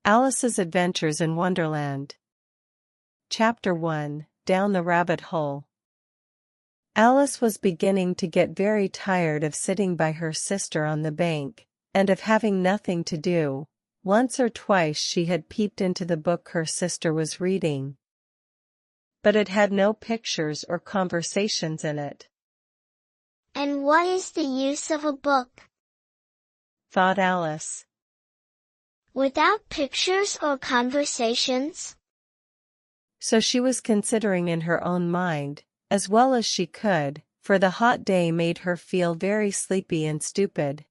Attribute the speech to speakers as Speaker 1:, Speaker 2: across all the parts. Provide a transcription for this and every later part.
Speaker 1: Alice's Adventures in Wonderland. Chapter 1, Down the Rabbit Hole. Alice was beginning to get very tired of sitting by her sister on the bank, and of having nothing to do. Once or twice she had peeped into the book her sister was reading. But it had no pictures or conversations in it.
Speaker 2: And what is the use of a book?
Speaker 1: Thought Alice.
Speaker 2: Without pictures or conversations?
Speaker 1: So she was considering in her own mind, as well as she could, for the hot day made her feel very sleepy and stupid,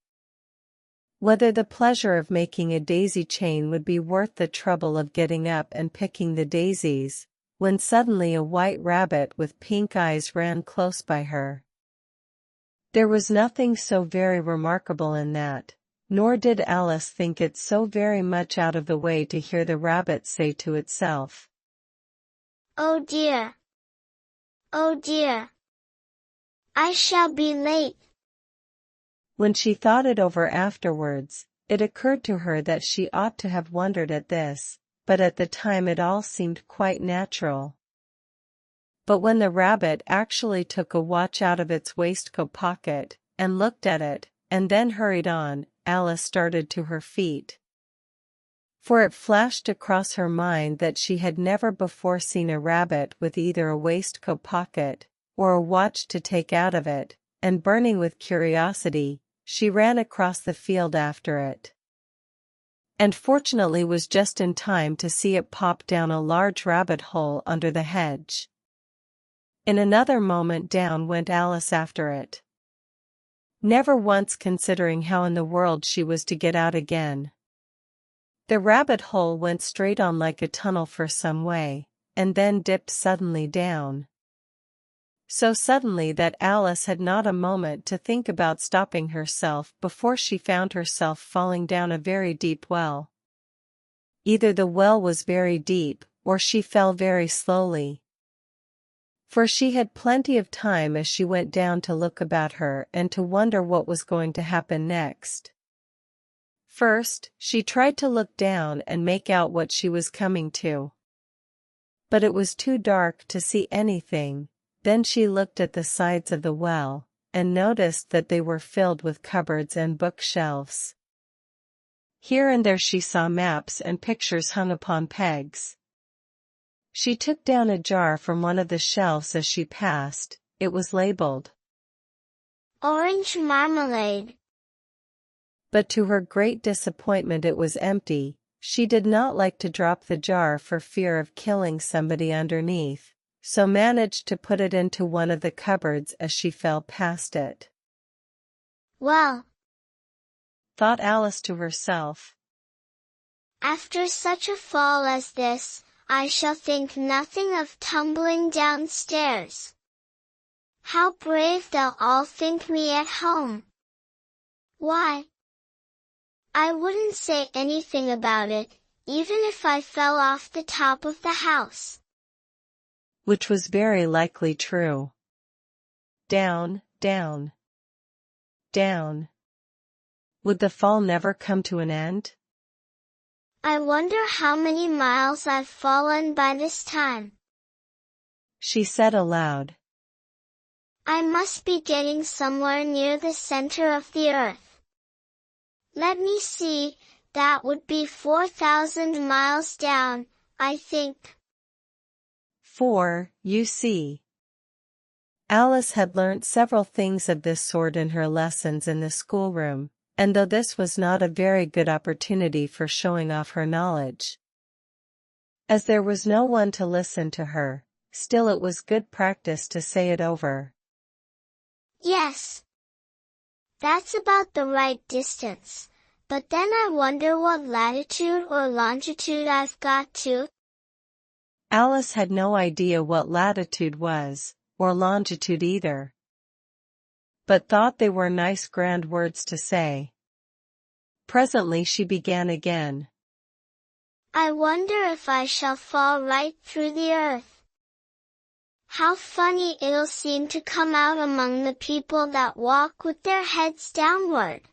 Speaker 1: whether the pleasure of making a daisy chain would be worth the trouble of getting up and picking the daisies, when suddenly a white rabbit with pink eyes ran close by her. There was nothing so very remarkable in that, nor did Alice think it so very much out of the way to hear the rabbit say to itself,
Speaker 2: "Oh dear! Oh dear! I shall be late."
Speaker 1: When she thought it over afterwards, it occurred to her that she ought to have wondered at this, but at the time it all seemed quite natural. But when the rabbit actually took a watch out of its waistcoat pocket, and looked at it, and then hurried on, Alice started to her feet. For it flashed across her mind that she had never before seen a rabbit with either a waistcoat pocket, or a watch to take out of it, and burning with curiosity, she ran across the field after it. And fortunately was just in time to see it pop down a large rabbit hole under the hedge. In another moment down went Alice after it, never once considering how in the world she was to get out again. The rabbit hole went straight on like a tunnel for some way, and then dipped suddenly down. So suddenly that Alice had not a moment to think about stopping herself before she found herself falling down a very deep well. Either the well was very deep, or she fell very slowly. For she had plenty of time as she went down to look about her and to wonder what was going to happen next. First, she tried to look down and make out what she was coming to. But it was too dark to see anything. Then she looked at the sides of the well, and noticed that they were filled with cupboards and bookshelves. Here and there she saw maps and pictures hung upon pegs. She took down a jar from one of the shelves as she passed. It was labeled
Speaker 2: "Orange marmalade."
Speaker 1: But to her great disappointment it was empty. She did not like to drop the jar for fear of killing somebody underneath, so managed to put it into one of the cupboards as she fell past it.
Speaker 2: "Well,"
Speaker 1: thought Alice to herself,
Speaker 2: "after such a fall as this, I shall think nothing of tumbling downstairs. How brave they'll all think me at home. Why, I wouldn't say anything about it, even if I fell off the top of the house."
Speaker 1: Which was very likely true. Down, down, down. Would the fall never come to an end?
Speaker 2: "I wonder how many miles I've fallen by this time,"
Speaker 1: she said aloud.
Speaker 2: "I must be getting somewhere near the center of the earth. Let me see, that would be 4,000 miles down, I think."
Speaker 1: You see. Alice had learnt several things of this sort in her lessons in the schoolroom, and though this was not a very good opportunity for showing off her knowledge, as there was no one to listen to her, still it was good practice to say it over.
Speaker 2: "Yes, that's about the right distance, but then I wonder what latitude or longitude I've got to."
Speaker 1: Alice had no idea what latitude was, or longitude either, but thought they were nice grand words to say. Presently she began again.
Speaker 2: "I wonder if I shall fall right through the earth. How funny it'll seem to come out among the people that walk with their heads downward.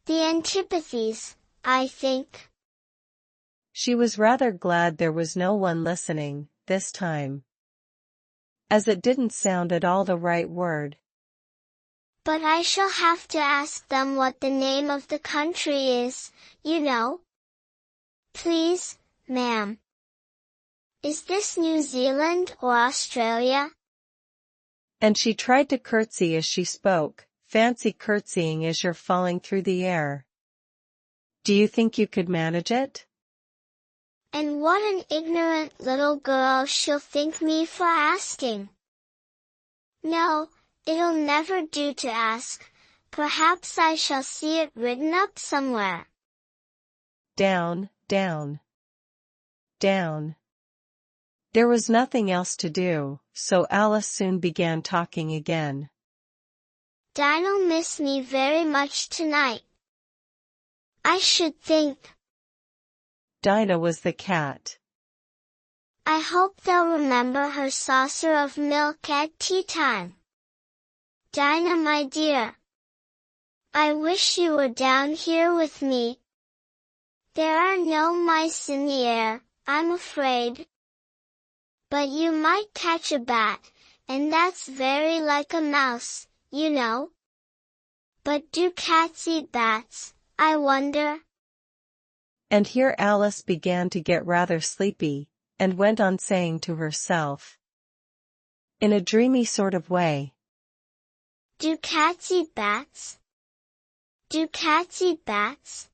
Speaker 2: The antipathies, I think."
Speaker 1: She was rather glad there was no one listening, this time, as it didn't sound at all the right word.
Speaker 2: But I shall have to ask them what the name of the country is, you know. Please, ma'am. Is this New Zealand or Australia?
Speaker 1: And she tried to curtsy as she spoke. Fancy curtsying as you're falling through the air. Do you think you could manage it?
Speaker 2: And what an ignorant little girl she'll think me for asking. No, it'll never do to ask. Perhaps I shall see it written up somewhere.
Speaker 1: Down, down, down. There was nothing else to do, so Alice soon began talking again.
Speaker 2: Dinah'll miss me very much tonight. I should think.
Speaker 1: Dinah was the cat.
Speaker 2: I hope they'll remember her saucer of milk at tea time. Dinah, my dear. I wish you were down here with me. There are no mice in the air, I'm afraid. But you might catch a bat, and that's very like a mouse, you know. But do cats eat bats, I wonder?
Speaker 1: And here Alice began to get rather sleepy, and went on saying to herself, in a dreamy sort of way,
Speaker 2: Do cats eat bats? Do cats eat bats?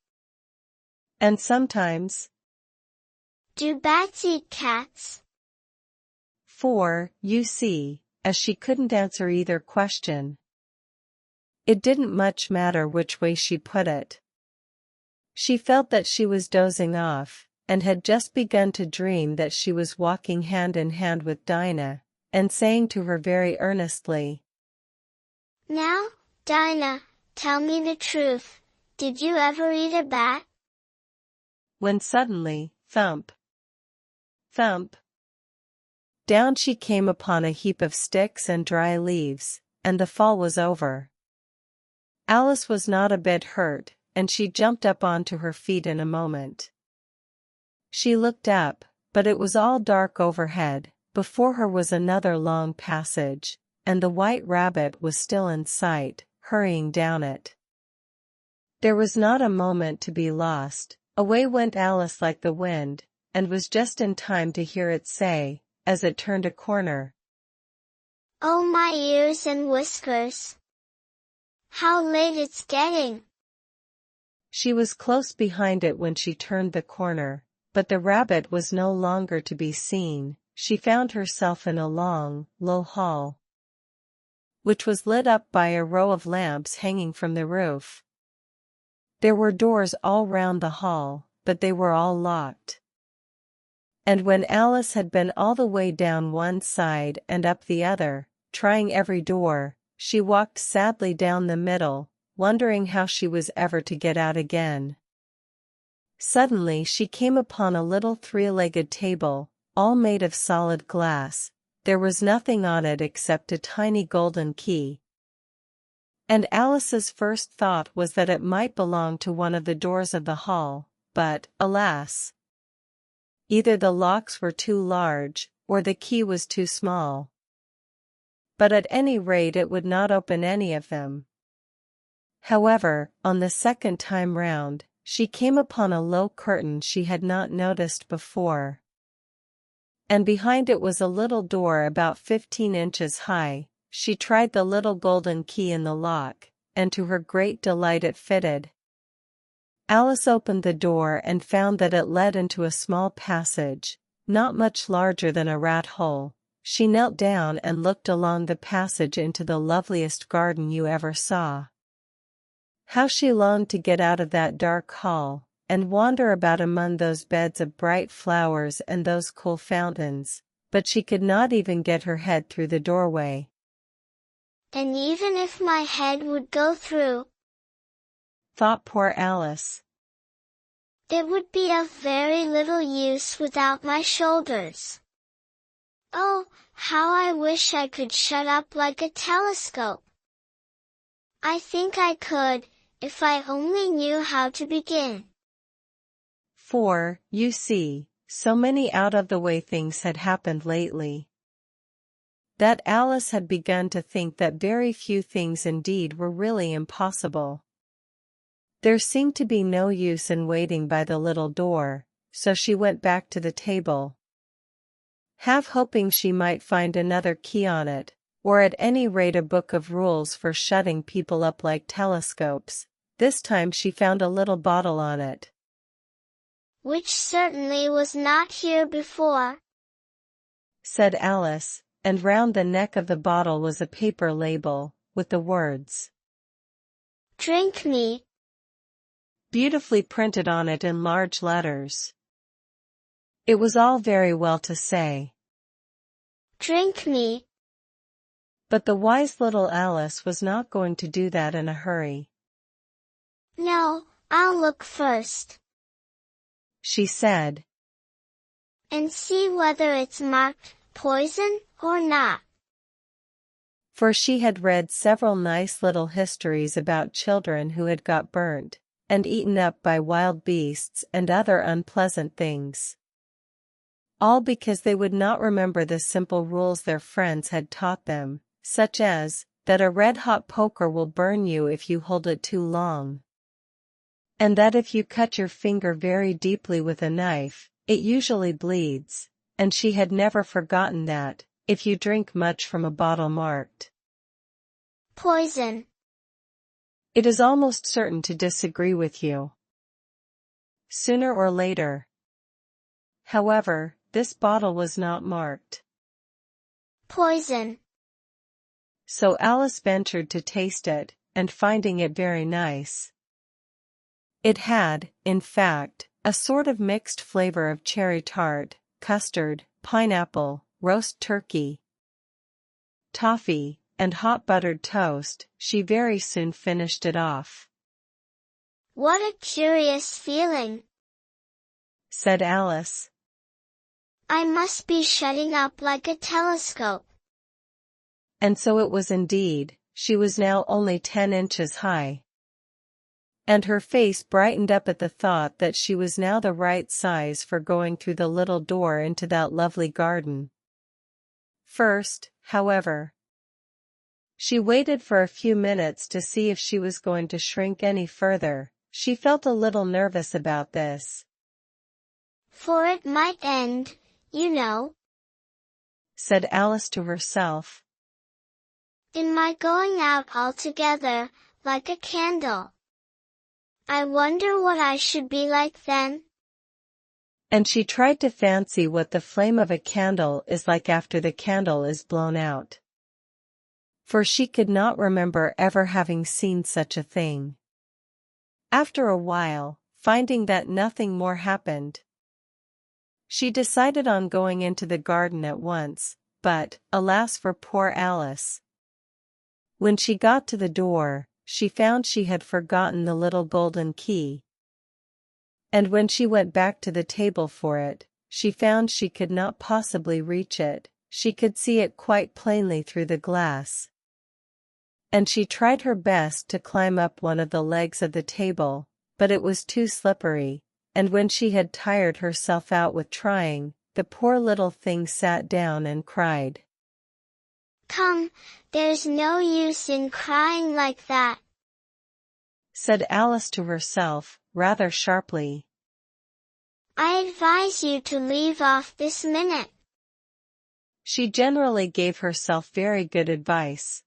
Speaker 1: And sometimes,
Speaker 2: Do bats eat cats?
Speaker 1: For, you see, as she couldn't answer either question, it didn't much matter which way she put it. She felt that she was dozing off, and had just begun to dream that she was walking hand in hand with Dinah, and saying to her very earnestly,
Speaker 2: Now, Dinah, tell me the truth, did you ever eat a bat?
Speaker 1: When suddenly, thump, thump, down she came upon a heap of sticks and dry leaves, and the fall was over. Alice was not a bit hurt, and she jumped up onto her feet in a moment. She looked up, but it was all dark overhead. Before her was another long passage, and the white rabbit was still in sight, hurrying down it. There was not a moment to be lost. Away went Alice like the wind, and was just in time to hear it say, as it turned a corner,
Speaker 2: Oh, my ears and whiskers! How late it's getting!
Speaker 1: She was close behind it when she turned the corner, but the rabbit was no longer to be seen. She found herself in a long, low hall, which was lit up by a row of lamps hanging from the roof. There were doors all round the hall, but they were all locked. And when Alice had been all the way down one side and up the other, trying every door, she walked sadly down the middle, wondering how she was ever to get out again. Suddenly she came upon a little three-legged table, all made of solid glass. There was nothing on it except a tiny golden key. And Alice's first thought was that it might belong to one of the doors of the hall, but, alas! Either the locks were too large, or the key was too small. But at any rate it would not open any of them. However, on the second time round, she came upon a low curtain she had not noticed before. And behind it was a little door about 15 inches high. She tried the little golden key in the lock, and to her great delight it fitted. Alice opened the door and found that it led into a small passage, not much larger than a rat hole. She knelt down and looked along the passage into the loveliest garden you ever saw. How she longed to get out of that dark hall, and wander about among those beds of bright flowers and those cool fountains, but she could not even get her head through the doorway.
Speaker 2: And even if my head would go through,
Speaker 1: thought poor Alice,
Speaker 2: it would be of very little use without my shoulders. Oh, how I wish I could shut up like a telescope. I think I could, if I only knew how to begin.
Speaker 1: For, you see, so many out-of-the-way things had happened lately, that Alice had begun to think that very few things indeed were really impossible. There seemed to be no use in waiting by the little door, so she went back to the table, half hoping she might find another key on it, or at any rate a book of rules for shutting people up like telescopes. This time she found a little bottle on it,
Speaker 2: which certainly was not here before,
Speaker 1: said Alice, and round the neck of the bottle was a paper label, with the words,
Speaker 2: "Drink me,"
Speaker 1: beautifully printed on it in large letters. It was all very well to say,
Speaker 2: "Drink me,"
Speaker 1: but the wise little Alice was not going to do that in a hurry.
Speaker 2: "No, I'll look first,"
Speaker 1: she said,
Speaker 2: "and see whether it's marked poison or not."
Speaker 1: For she had read several nice little histories about children who had got burnt and eaten up by wild beasts and other unpleasant things, all because they would not remember the simple rules their friends had taught them, such as, that a red-hot poker will burn you if you hold it too long, and that if you cut your finger very deeply with a knife, it usually bleeds, and she had never forgotten that, if you drink much from a bottle marked
Speaker 2: poison,
Speaker 1: it is almost certain to disagree with you, sooner or later. However, this bottle was not marked
Speaker 2: poison,
Speaker 1: so Alice ventured to taste it, and finding it very nice. It had, in fact, a sort of mixed flavor of cherry tart, custard, pineapple, roast turkey, toffee, and hot buttered toast. She very soon finished it off.
Speaker 2: "What a curious feeling,"
Speaker 1: said Alice.
Speaker 2: "I must be shutting up like a telescope."
Speaker 1: And so it was indeed. She was now only 10 inches high, and her face brightened up at the thought that she was now the right size for going through the little door into that lovely garden. First, however, she waited for a few minutes to see if she was going to shrink any further. She felt a little nervous about this,
Speaker 2: "For it might end, you know,"
Speaker 1: said Alice to herself,
Speaker 2: "in my going out altogether, like a candle. I wonder what I should be like then."
Speaker 1: and she tried to fancy what the flame of a candle is like after the candle is blown out, for she could not remember ever having seen such a thing. After a while, finding that nothing more happened, she decided on going into the garden at once, but, alas for poor Alice! When she got to the door, she found she had forgotten the little golden key. And when she went back to the table for it, she found she could not possibly reach it. She could see it quite plainly through the glass. And she tried her best to climb up one of the legs of the table, but it was too slippery, and when she had tired herself out with trying, the poor little thing sat down and cried.
Speaker 2: "Come, there's no use in crying like that,"
Speaker 1: said Alice to herself, rather sharply.
Speaker 2: "I advise you to leave off this minute."
Speaker 1: She generally gave herself very good advice,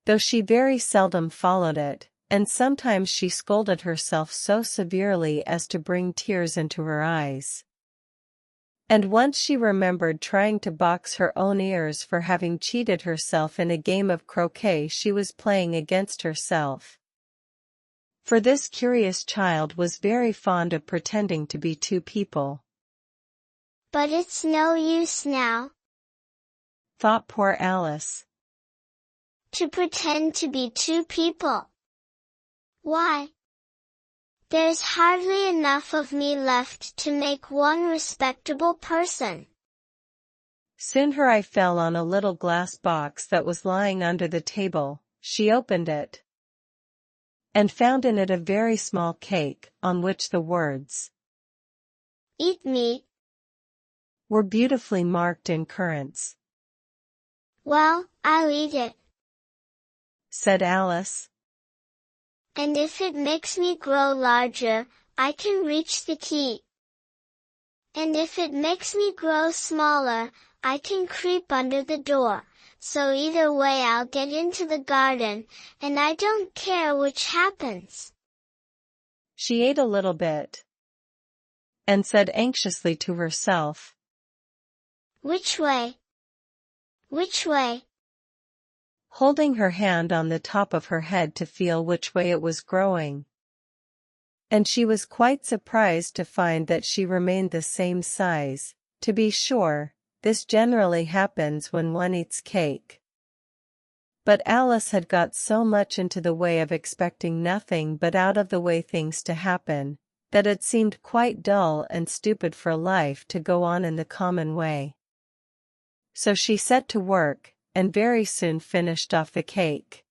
Speaker 1: though she very seldom followed it, and sometimes she scolded herself so severely as to bring tears into her eyes. And once she remembered trying to box her own ears for having cheated herself in a game of croquet she was playing against herself. For this curious child was very fond of pretending to be two people.
Speaker 2: "But it's no use now,"
Speaker 1: thought poor Alice,
Speaker 2: "to pretend to be two people. Why, there's hardly enough of me left to make one respectable person."
Speaker 1: Soon her eye fell on a little glass box that was lying under the table. She opened it, and found in it a very small cake, on which the words,
Speaker 2: eat meat,
Speaker 1: were beautifully marked in currants.
Speaker 2: well, I'll eat it.
Speaker 1: Said Alice.
Speaker 2: And if it makes me grow larger, I can reach the key. And if it makes me grow smaller, I can creep under the door. So either way I'll get into the garden, and I don't care which happens.
Speaker 1: She ate a little bit, and said anxiously to herself,
Speaker 2: Which way? Which way?
Speaker 1: Holding her hand on the top of her head to feel which way it was growing. And she was quite surprised to find that she remained the same size. To be sure, this generally happens when one eats cake. But Alice had got so much into the way of expecting nothing but out-of-the-way things to happen, that it seemed quite dull and stupid for life to go on in the common way. So she set to work, and very soon finished off the cake.